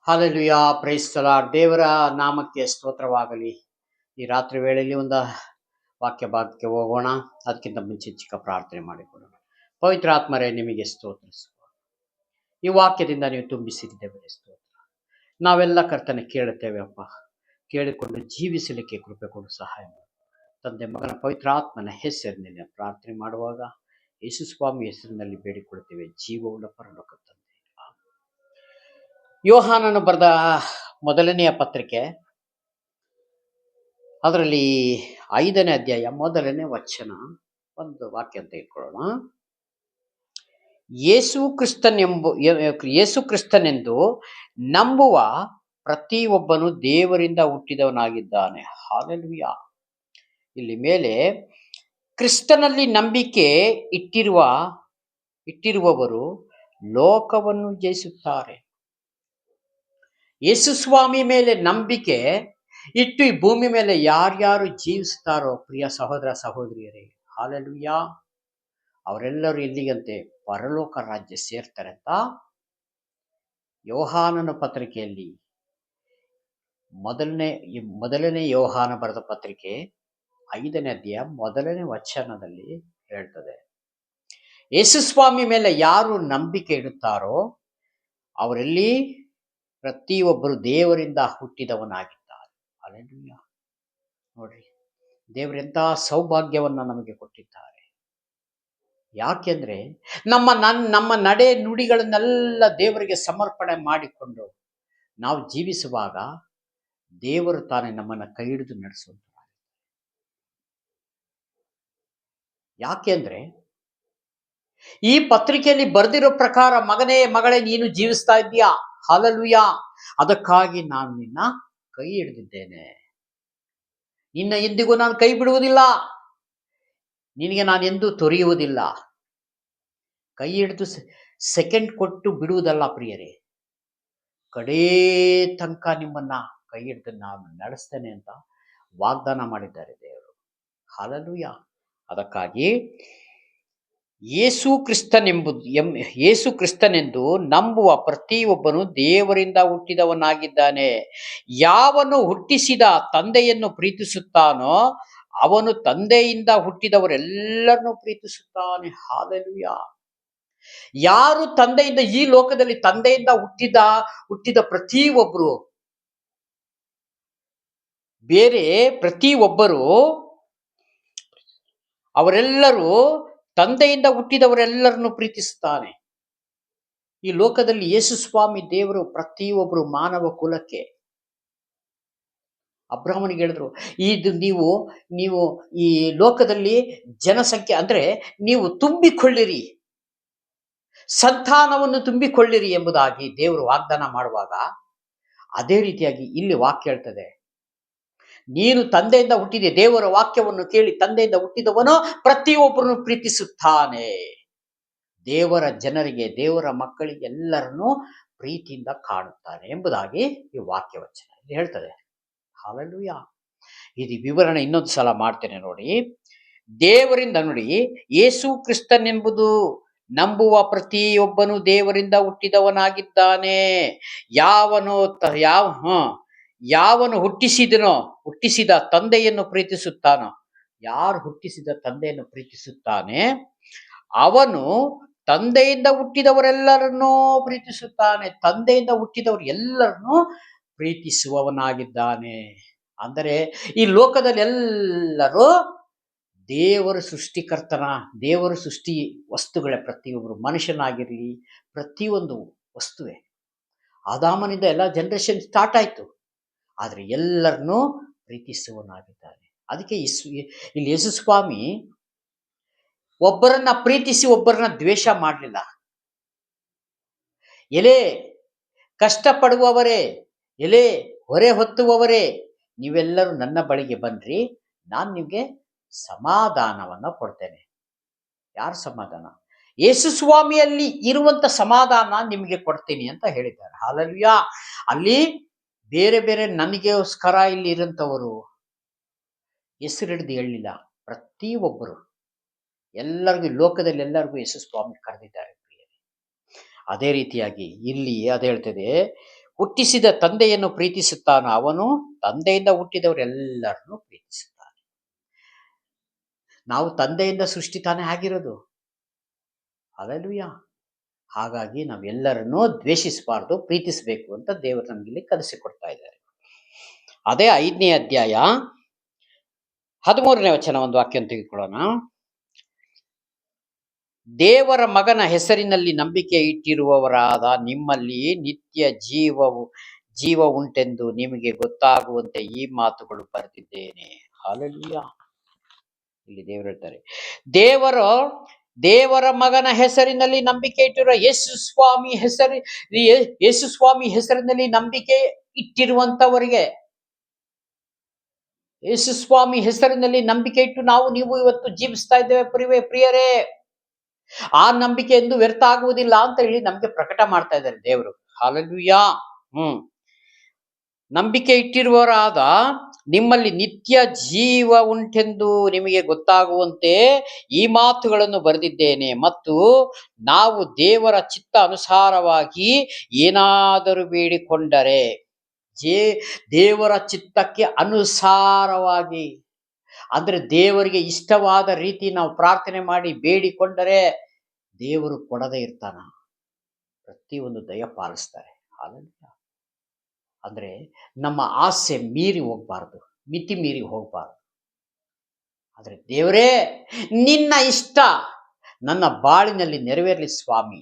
Hallelujah, praise the lord. ದೇವರ ನಾಮಕ್ಕೆ ಸ್ತೋತ್ರವಾಗಲಿ. ಈ ರಾತ್ರಿ ವೇಳೆಯಲ್ಲಿ ಒಂದು ವಾಕ್ಯ ಭಾಗಕ್ಕೆ ಹೋಗೋಣ. ಅದಕ್ಕಿಂತ ಮುಂಚೆ ಚಿಕ್ಕ ಪ್ರಾರ್ಥನೆ ಮಾಡಿಕೊಳ್ಳೋಣ. ಪವಿತ್ರ ಆತ್ಮರೇ, ನಿಮಗೆ ಸ್ತೋತ್ರಿಸುವ ಈ ವಾಕ್ಯದಿಂದ ನೀವು ತುಂಬಿಸಿದ್ದೇವೆ ಸ್ತೋತ್ರ. ನಾವೆಲ್ಲ ಕರ್ತನೆ ಕೇಳುತ್ತೇವೆ ಅಪ್ಪ, ಕೇಳಿಕೊಂಡು ಜೀವಿಸಲಿಕ್ಕೆ ಕೃಪೆ ಕೊಡು, ಸಹಾಯ ಮಾಡು ತಂದೆ. ಮಗನ ಪವಿತ್ರ ಆತ್ಮನ ಹೆಸರಿನಲ್ಲಿ ಪ್ರಾರ್ಥನೆ ಮಾಡುವಾಗ ಯೇಸು ಸ್ವಾಮಿ ಹೆಸರಿನಲ್ಲಿ ಬೇಡಿಕೊಳ್ಳುತ್ತೇವೆ, ಜೀವವುಳ್ಳ ಪರಲೋಕ ತಂದೆ. ಯೋಹಾನನು ಬರೆದ ಮೊದಲನೆಯ ಪತ್ರಿಕೆ, ಅದರಲ್ಲಿ 5ನೇ ಅಧ್ಯಾಯ 1ನೇ ವಚನ, ಒಂದು ವಾಕ್ಯ ಅಂತ ಇಟ್ಕೊಳ್ಳೋಣ. ಯೇಸು ಕ್ರಿಸ್ತನೆಂದು ನಂಬುವ ಪ್ರತಿಯೊಬ್ಬನು ದೇವರಿಂದ ಹುಟ್ಟಿದವನಾಗಿದ್ದಾನೆ. ಹಾಲೆಲೂಯಾ. ಇಲ್ಲಿ ಮೇಲೆ ಕ್ರಿಸ್ತನಲ್ಲಿ ನಂಬಿಕೆ ಇಟ್ಟಿರುವವರು ಲೋಕವನ್ನು ಜಯಿಸುತ್ತಾರೆ. ಯೇಸು ಸ್ವಾಮಿ ಮೇಲೆ ನಂಬಿಕೆ ಇಟ್ಟು ಈ ಭೂಮಿ ಮೇಲೆ ಯಾರ್ಯಾರು ಜೀವಿಸ್ತಾರೋ ಪ್ರಿಯ ಸಹೋದರ ಸಹೋದರಿಯರೇ, ಹಾಲೆಲೂಯಾ, ಅವರೆಲ್ಲರೂ ಎಲ್ಲಿಗಂತೆ ಪರಲೋಕ ರಾಜ್ಯ ಸೇರ್ತಾರೆ ಅಂತ ಯೋಹಾನನ ಪತ್ರಿಕೆಯಲ್ಲಿ ಮೊದಲನೇ ಯೋಹಾನ ಬರೆದ ಪತ್ರಿಕೆ 5ನೇ ಅಧ್ಯಾಯ 1ನೇ ವಚನದಲ್ಲಿ ಹೇಳ್ತದೆ, ಯೇಸು ಸ್ವಾಮಿ ಮೇಲೆ ಯಾರು ನಂಬಿಕೆ ಇಡುತ್ತಾರೋ ಅವರಲ್ಲಿ ಪ್ರತಿಯೊಬ್ಬರು ದೇವರಿಂದ ಹುಟ್ಟಿದವನಾಗಿದ್ದಾರೆ. ಹಲ್ಲೆಲೂಯಾ. ನೋಡ್ರಿ, ದೇವರೆಂಥ ಸೌಭಾಗ್ಯವನ್ನ ನಮಗೆ ಕೊಟ್ಟಿದ್ದಾರೆ. ಯಾಕೆಂದ್ರೆ ನಮ್ಮ ನಡೆ ನುಡಿಗಳನ್ನೆಲ್ಲ ದೇವರಿಗೆ ಸಮರ್ಪಣೆ ಮಾಡಿಕೊಂಡು ನಾವು ಜೀವಿಸುವಾಗ ದೇವರು ತಾನೇ ನಮ್ಮನ್ನ ಕೈ ಹಿಡಿದು ನಡೆಸುವಂತ. ಯಾಕೆಂದ್ರೆ ಈ ಪತ್ರಿಕೆಯಲ್ಲಿ ಬರೆದಿರೋ ಪ್ರಕಾರ, ಮಗನೇ ಮಗಳೇ, ನೀನು ಜೀವಿಸ್ತಾ ಇದ್ದೀಯಾ, ಹಲ್ಲೆಲೂಯಾ, ಅದಕ್ಕಾಗಿ ನಾನು ನಿನ್ನ ಕೈ ಹಿಡಿದಿದ್ದೇನೆ. ನಿನ್ನ ಎಂದಿಗೂ ನಾನು ಕೈ ಬಿಡುವುದಿಲ್ಲ, ನಿನಗೆ ನಾನು ಎಂದೂ ತೊರೆಯುವುದಿಲ್ಲ. ಕೈ ಹಿಡಿದು ಸೆಕೆಂಡ್ ಕೊಟ್ಟು ಬಿಡುವುದಲ್ಲ ಪ್ರಿಯರೇ, ಕಡೇ ತನಕ ನಿಮ್ಮನ್ನ ಕೈ ಹಿಡಿದು ನಾನು ನಡೆಸ್ತೇನೆ ಅಂತ ವಾಗ್ದಾನ ಮಾಡಿದ್ದಾರೆ ದೇವರು. ಹಲ್ಲೆಲೂಯಾ. ಅದಕ್ಕಾಗಿ ಯೇಸು ಕ್ರಿಸ್ತನೆಂದು ನಂಬುವ ಪ್ರತಿಯೊಬ್ಬನು ದೇವರಿಂದ ಹುಟ್ಟಿದವನಾಗಿದ್ದಾನೆ. ಯಾವನು ಹುಟ್ಟಿಸಿದ ತಂದೆಯನ್ನು ಪ್ರೀತಿಸುತ್ತಾನೋ ಅವನು ತಂದೆಯಿಂದ ಹುಟ್ಟಿದವರೆಲ್ಲರನ್ನು ಪ್ರೀತಿಸುತ್ತಾನೆ. ಹಲ್ಲೆಲೂಯಾ. ಯಾರು ತಂದೆಯಿಂದ, ಈ ಲೋಕದಲ್ಲಿ ತಂದೆಯಿಂದ ಹುಟ್ಟಿದ ಪ್ರತಿಯೊಬ್ಬರು, ಬೇರೆ ಪ್ರತಿಯೊಬ್ಬರು, ಅವರೆಲ್ಲರೂ ತಂದೆಯಿಂದ ಹುಟ್ಟಿದವರೆಲ್ಲರನ್ನು ಪ್ರೀತಿಸುತ್ತಾನೆ. ಈ ಲೋಕದಲ್ಲಿ ಯೇಸು ಸ್ವಾಮಿ ದೇವರು ಪ್ರತಿಯೊಬ್ಬರು ಮಾನವ ಕುಲಕ್ಕೆ, ಅಬ್ರಹಾಮನಿಗೆ ಹೇಳಿದ್ರು, ಇದು ನೀವು ಈ ಲೋಕದಲ್ಲಿ ಜನಸಂಖ್ಯೆ ಅಂದ್ರೆ ನೀವು ತುಂಬಿಕೊಳ್ಳಿರಿ, ಸಂತಾನವನ್ನು ತುಂಬಿಕೊಳ್ಳಿರಿ ಎಂಬುದಾಗಿ ದೇವರು ವಾಗ್ದಾನ ಮಾಡುವಾಗ, ಅದೇ ರೀತಿಯಾಗಿ ಇಲ್ಲಿ ವಾಕ್ಯ ಹೇಳ್ತದೆ, ನೀನು ತಂದೆಯಿಂದ ಹುಟ್ಟಿದೆ. ದೇವರ ವಾಕ್ಯವನ್ನು ಕೇಳಿ ತಂದೆಯಿಂದ ಹುಟ್ಟಿದವನು ಪ್ರತಿಯೊಬ್ಬರನ್ನು ಪ್ರೀತಿಸುತ್ತಾನೆ. ದೇವರ ಜನರಿಗೆ, ದೇವರ ಮಕ್ಕಳಿಗೆ ಎಲ್ಲರನ್ನೂ ಪ್ರೀತಿಯಿಂದ ಕಾಣುತ್ತಾನೆ ಎಂಬುದಾಗಿ ಈ ವಾಕ್ಯ ವಚನ ಹೇಳ್ತದೆ. ಹಲ್ಲೆಲೂಯಾ. ಇದು ವಿವರಣೆ ಇನ್ನೊಂದು ಸಲ ಮಾಡ್ತೇನೆ ನೋಡಿ. ದೇವರಿಂದ, ನೋಡಿ, ಯೇಸು ಕ್ರಿಸ್ತನೆಂಬುದು ನಂಬುವ ಪ್ರತಿಯೊಬ್ಬನು ದೇವರಿಂದ ಹುಟ್ಟಿದವನಾಗಿದ್ದಾನೆ. ಯಾವನು ಹುಟ್ಟಿಸಿದ ತಂದೆಯನ್ನು ಪ್ರೀತಿಸುತ್ತಾನೋ, ಯಾರು ಹುಟ್ಟಿಸಿದ ತಂದೆಯನ್ನು ಪ್ರೀತಿಸುತ್ತಾನೆ ಅವನು ತಂದೆಯಿಂದ ಹುಟ್ಟಿದವರೆಲ್ಲರನ್ನೂ ಪ್ರೀತಿಸುತ್ತಾನೆ. ತಂದೆಯಿಂದ ಹುಟ್ಟಿದವರು ಎಲ್ಲರನ್ನೂ ಪ್ರೀತಿಸುವವನಾಗಿದ್ದಾನೆ. ಅಂದರೆ ಈ ಲೋಕದಲ್ಲಿ ಎಲ್ಲರೂ ದೇವರ ಸೃಷ್ಟಿ ವಸ್ತುಗಳೇ. ಪ್ರತಿಯೊಬ್ಬರು ಮನುಷ್ಯನಾಗಿರಲಿ, ಪ್ರತಿಯೊಂದು ವಸ್ತುವೇ. ಆದಾಮನಿಂದ ಎಲ್ಲ ಜನರೇಷನ್ ಸ್ಟಾರ್ಟ್ ಆಯ್ತು, ಆದ್ರೆ ಎಲ್ಲರನ್ನೂ ಪ್ರೀತಿಸುವವನಾಗಿದ್ದಾನೆ. ಅದಕ್ಕೆ ಇಲ್ಲಿ ಯೇಸು ಸ್ವಾಮಿ ಒಬ್ಬರನ್ನ ಪ್ರೀತಿಸಿ ಒಬ್ಬರನ್ನ ದ್ವೇಷ ಮಾಡಲಿಲ್ಲ. ಎಲೆ ಕಷ್ಟಪಡುವವರೇ, ಎಲೆ ಹೊರೆ ಹೊತ್ತುವವರೇ, ನೀವೆಲ್ಲರೂ ನನ್ನ ಬಳಿಗೆ ಬನ್ರಿ, ನಾನು ನಿಮಗೆ ಸಮಾಧಾನವನ್ನ ಕೊಡ್ತೇನೆ. ಯಾರ ಸಮಾಧಾನ? ಯೇಸು ಸ್ವಾಮಿಯಲ್ಲಿ ಇರುವಂತ ಸಮಾಧಾನ ನಿಮಗೆ ಕೊಡ್ತೀನಿ ಅಂತ ಹೇಳಿದ್ದಾರೆ. ಹಲ್ಲೆಲೂಯಾ. ಅಲ್ಲಿ ಬೇರೆ ಬೇರೆ ನನಗೋಸ್ಕರ ಇಲ್ಲಿ ಇರುವಂತವರು ಹೆಸರಿಡಿದು ಹೇಳಲಿಲ್ಲ. ಪ್ರತಿಯೊಬ್ಬರು, ಎಲ್ಲರಿಗೂ, ಲೋಕದಲ್ಲಿ ಎಲ್ಲರಿಗೂ ಯೇಸು ಸ್ವಾಮಿ ಕರೆದಿದ್ದಾರೆ. ಅದೇ ರೀತಿಯಾಗಿ ಇಲ್ಲಿ ಅದು ಹೇಳ್ತದೆ, ಹುಟ್ಟಿಸಿದ ತಂದೆಯನ್ನು ಪ್ರೀತಿಸುತ್ತಾನೋ ಅವನು ತಂದೆಯಿಂದ ಹುಟ್ಟಿದವರೆಲ್ಲರನ್ನು ಪ್ರೀತಿಸುತ್ತಾನೆ. ನಾವು ತಂದೆಯಿಂದ ಸೃಷ್ಟಿ ತಾನೇ ಆಗಿರೋದು. ಹಲ್ಲೆಲೂಯಾ. ಹಾಗಾಗಿ ನಾವೆಲ್ಲರನ್ನೂ ದ್ವೇಷಿಸಬಾರ್ದು, ಪ್ರೀತಿಸಬೇಕು ಅಂತ ದೇವರು ನಮಗಿಲ್ಲಿ ಕಲಿಸಿಕೊಡ್ತಾ ಇದ್ದಾರೆ. ಅದೇ 5ನೇ ಅಧ್ಯಾಯ 13ನೇ ವಚನ ಒಂದು ವಾಕ್ಯವನ್ನು ತೆಗೆದುಕೊಳ್ಳೋಣ. ದೇವರ ಮಗನ ಹೆಸರಿನಲ್ಲಿ ನಂಬಿಕೆ ಇಟ್ಟಿರುವವರಾದ ನಿಮ್ಮಲ್ಲಿ ನಿತ್ಯ ಜೀವ ಉಂಟೆಂದು ನಿಮಗೆ ಗೊತ್ತಾಗುವಂತೆ ಈ ಮಾತುಗಳು ಬರೆದಿದ್ದೇನೆ. ಹಲ್ಲೆಲೂಯಾ. ಇಲ್ಲಿ ದೇವರು ಹೇಳ್ತಾರೆ, ದೇವರ ಮಗನ ಹೆಸರಿನಲ್ಲಿ ನಂಬಿಕೆ ಇಟ್ಟಿರುವ ಯೇಸು ಸ್ವಾಮಿ ಹೆಸರಿನಲ್ಲಿ ನಂಬಿಕೆ ಇಟ್ಟಿರುವಂತವರಿಗೆ, ಯೇಸು ಸ್ವಾಮಿ ಹೆಸರಿನಲ್ಲಿ ನಂಬಿಕೆ ಇಟ್ಟು ನೀವು ಇವತ್ತು ಜೀವಿಸ್ತಾ ಇದ್ದೇವೆ ಪ್ರಿಯರೇ. ಆ ನಂಬಿಕೆ ಎಂದು ವ್ಯರ್ಥ ಆಗುವುದಿಲ್ಲ ಅಂತ ಹೇಳಿ ನಮಗೆ ಪ್ರಕಟ ಮಾಡ್ತಾ ಇದ್ದಾರೆ ದೇವರು. ಹಲ್ಲೆಲೂಯಾ. ನಂಬಿಕೆ ಇಟ್ಟಿರುವವರಾದ ನಿಮ್ಮಲ್ಲಿ ನಿತ್ಯ ಜೀವ ಉಂಟೆಂದು ನಿಮಗೆ ಗೊತ್ತಾಗುವಂತೆ ಈ ಮಾತುಗಳನ್ನು ಬರೆದಿದ್ದೇನೆ. ಮತ್ತು ನಾವು ದೇವರ ಚಿತ್ತ ಅನುಸಾರವಾಗಿ ಏನಾದರೂ ಬೇಡಿಕೊಂಡರೆ, ದೇವರ ಚಿತ್ತಕ್ಕೆ ಅನುಸಾರವಾಗಿ ಅಂದ್ರೆ ದೇವರಿಗೆ ಇಷ್ಟವಾದ ರೀತಿ ನಾವು ಪ್ರಾರ್ಥನೆ ಮಾಡಿ ಬೇಡಿಕೊಂಡರೆ ದೇವರು ಕೊಡದೇ ಇರ್ತಾನ, ಪ್ರತಿಯೊಂದು ದಯ ಪಾಲಿಸ್ತಾರೆ. ಅಂದ್ರೆ ನಮ್ಮ ಆಸೆ ಮೀರಿ ಹೋಗ್ಬಾರ್ದು, ಮಿತಿ ಮೀರಿ ಹೋಗ್ಬಾರ್ದು. ಆದ್ರೆ ದೇವರೇ, ನಿನ್ನ ಇಷ್ಟ ನನ್ನ ಬಾಳಿನಲ್ಲಿ ನೆರವೇರಲಿ ಸ್ವಾಮಿ,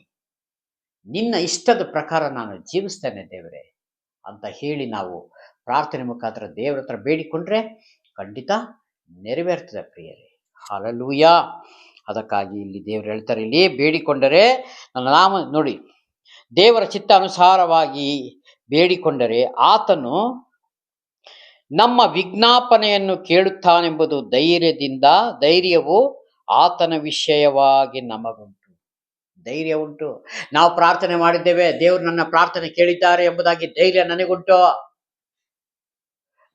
ನಿನ್ನ ಇಷ್ಟದ ಪ್ರಕಾರ ನಾನು ಜೀವಿಸ್ತೇನೆ ದೇವರೇ ಅಂತ ಹೇಳಿ ನಾವು ಪ್ರಾರ್ಥನೆ ಮುಖಾಂತರ ದೇವರ ಹತ್ರ ಬೇಡಿಕೊಂಡ್ರೆ ಖಂಡಿತ ನೆರವೇರ್ತದೆ ಪ್ರಿಯರೇ. ಹಲ್ಲೆಲೂಯಾ. ಅದಕ್ಕಾಗಿ ಇಲ್ಲಿ ದೇವರು ಹೇಳ್ತಾರೆ, ಇಲ್ಲಿ ಬೇಡಿಕೊಂಡರೆ ನನ್ನ ನಾಮ ನೋಡಿ, ದೇವರ ಚಿತ್ತ ಅನುಸಾರವಾಗಿ ಬೇಡಿಕೊಂಡರೆ ಆತನು ನಮ್ಮ ವಿಜ್ಞಾಪನೆಯನ್ನು ಕೇಳುತ್ತಾನೆಂಬುದು ಧೈರ್ಯವು ಆತನ ವಿಷಯವಾಗಿ ನಮಗುಂಟು. ಧೈರ್ಯ ಉಂಟು. ನಾವು ಪ್ರಾರ್ಥನೆ ಮಾಡಿದ್ದೇವೆ, ದೇವರು ನನ್ನ ಪ್ರಾರ್ಥನೆ ಕೇಳಿದ್ದಾರೆ ಎಂಬುದಾಗಿ ಧೈರ್ಯ ನನಗುಂಟು.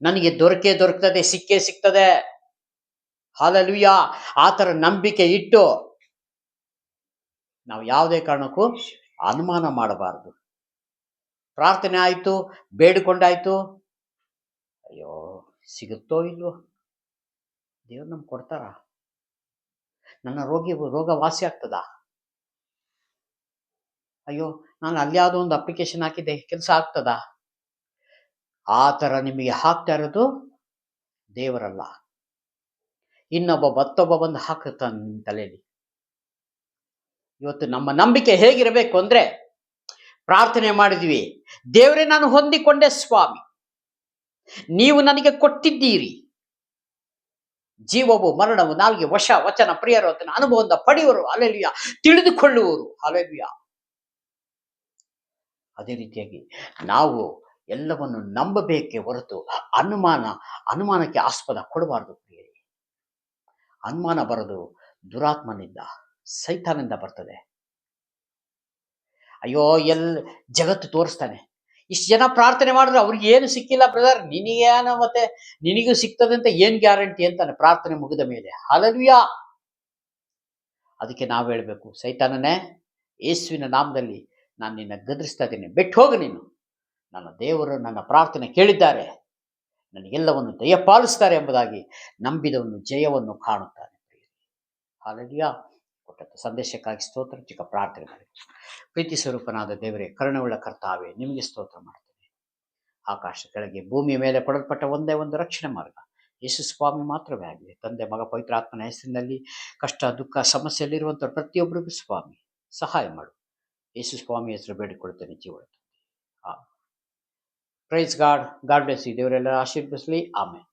ನನಗೆ ದೊರಕುತ್ತದೆ, ಸಿಗ್ತದೆ. ಹಲ್ಲೆಲೂಯಾ. ಆ ಥರ ನಂಬಿಕೆ ಇಟ್ಟು ನಾವು ಯಾವುದೇ ಕಾರಣಕ್ಕೂ ಅನುಮಾನ ಮಾಡಬಾರದು. ಪ್ರಾರ್ಥನೆ ಆಯ್ತು, ಬೇಡಿಕೊಂಡಾಯ್ತು, ಅಯ್ಯೋ ಸಿಗುತ್ತೋ ಇಲ್ವೋ, ದೇವ್ರು ನಮ್ಗೆ ಕೊಡ್ತಾರ, ನನ್ನ ರೋಗ ವಾಸಿ ಆಗ್ತದ, ಅಯ್ಯೋ ನಾನು ಅಲ್ಲಿ ಯಾವುದೋ ಒಂದು ಅಪ್ಲಿಕೇಶನ್ ಹಾಕಿದ್ದೆ ಕೆಲಸ ಆಗ್ತದ, ಆ ಥರ ನಿಮಗೆ ಹಾಕ್ತಾ ಇರೋದು ದೇವರಲ್ಲ, ಮತ್ತೊಬ್ಬ ಬಂದು ಹಾಕುತ್ತಾನೆ ನಿಮ್ಮ ತಲೆಯಲ್ಲಿ. ಇವತ್ತು ನಮ್ಮ ನಂಬಿಕೆ ಹೇಗಿರಬೇಕು ಅಂದ್ರೆ, ಪ್ರಾರ್ಥನೆ ಮಾಡಿದ್ವಿ, ದೇವರೇ ನಾನು ಹೊಂದಿಕೊಂಡೆ ಸ್ವಾಮಿ, ನೀವು ನನಗೆ ಕೊಟ್ಟಿದ್ದೀರಿ ಜೀವವು ಮರಣವು ನಾಲ್ಗೆ ವಶ ವಚನ ಪ್ರಿಯರು ಅದನ್ನು ಅನುಭವದಿಂದ ಪಡೆಯುವರು. ಹಲ್ಲೆಲೂಯಾ. ತಿಳಿದುಕೊಳ್ಳುವರು. ಹಲ್ಲೆಲೂಯಾ. ಅದೇ ರೀತಿಯಾಗಿ ನಾವು ಎಲ್ಲವನ್ನು ನಂಬಬೇಕೆ ಹೊರತು ಅನುಮಾನಕ್ಕೆ ಆಸ್ಪದ ಕೊಡಬಾರದು ಪ್ರಿಯರೇ. ಅನುಮಾನ ಬರೋದು ದುರಾತ್ಮನಿಂದ, ಸೈತಾನಿಂದ ಬರ್ತದೆ. ಅಯ್ಯೋ ಜಗತ್ತು ತೋರಿಸ್ತಾನೆ, ಇಷ್ಟು ಜನ ಪ್ರಾರ್ಥನೆ ಮಾಡಿದ್ರೆ ಅವ್ರಿಗೆ ಏನು ಸಿಕ್ಕಿಲ್ಲ ಬ್ರದರ್, ನಿನಗೇನೋ ಮತ್ತೆ ನಿನಗೂ ಸಿಗ್ತದೆ ಅಂತ ಏನ್ ಗ್ಯಾರಂಟಿ ಅಂತಾನೆ ಪ್ರಾರ್ಥನೆ ಮುಗಿದ ಮೇಲೆ. ಹಲ್ಲೆಲೂಯಾ. ಅದಕ್ಕೆ ನಾವು ಹೇಳಬೇಕು, ಸೈತಾನನೇ, ಯೇಸುವಿನ ನಾಮದಲ್ಲಿ ನಾನು ನಿನ್ನ ಗದರಿಸ್ತಾ ಇದ್ದೀನಿ, ಬಿಟ್ಟು ಹೋಗು ನೀನು. ನನ್ನ ದೇವರು ನನ್ನ ಪ್ರಾರ್ಥನೆ ಕೇಳಿದ್ದಾರೆ, ನನಗೆಲ್ಲವನ್ನು ದಯಪಾಲಿಸ್ತಾರೆ ಎಂಬುದಾಗಿ ನಂಬಿದವನು ಜಯವನ್ನು ಕಾಣುತ್ತಾನೆ. ಹಲ್ಲೆಲೂಯಾ. ಕೊಟ್ಟ ಸಂದೇಶಕ್ಕಾಗಿ ಸ್ತೋತ್ರ. ಚಿಕ್ಕ ಪ್ರಾರ್ಥನೆ ಮಾಡಿ. ಪ್ರೀತಿ ಸ್ವರೂಪನಾದ ದೇವರೇ, ಕರುಣೆಯುಳ್ಳ ಕರ್ತಾವೇ, ನಿಮಗೆ ಸ್ತೋತ್ರ ಮಾಡ್ತೇನೆ. ಆಕಾಶ ಕೆಳಗೆ ಭೂಮಿಯ ಮೇಲೆ ಕೊಡಲ್ಪಟ್ಟ ಒಂದೇ ಒಂದು ರಕ್ಷಣೆ ಮಾರ್ಗ ಯೇಸು ಸ್ವಾಮಿ ಮಾತ್ರವೇ ಆಗಿದೆ. ತಂದೆ, ಮಗ, ಪವಿತ್ರಾತ್ಮನ ಹೆಸರಿನಲ್ಲಿ ಕಷ್ಟ, ದುಃಖ, ಸಮಸ್ಯೆಯಲ್ಲಿರುವಂಥ ಪ್ರತಿಯೊಬ್ಬರಿಗೂ ಸ್ವಾಮಿ ಸಹಾಯ ಮಾಡು. ಯೇಸು ಸ್ವಾಮಿ ಹೆಸರು ಬೇಡಿಕೊಳ್ತೇನೆ ಜೀವನ. Praise God. God bless you. ದೇವರೆಲ್ಲ ಆಶೀರ್ವದಿಸಲಿ. ಆಮೇಲೆ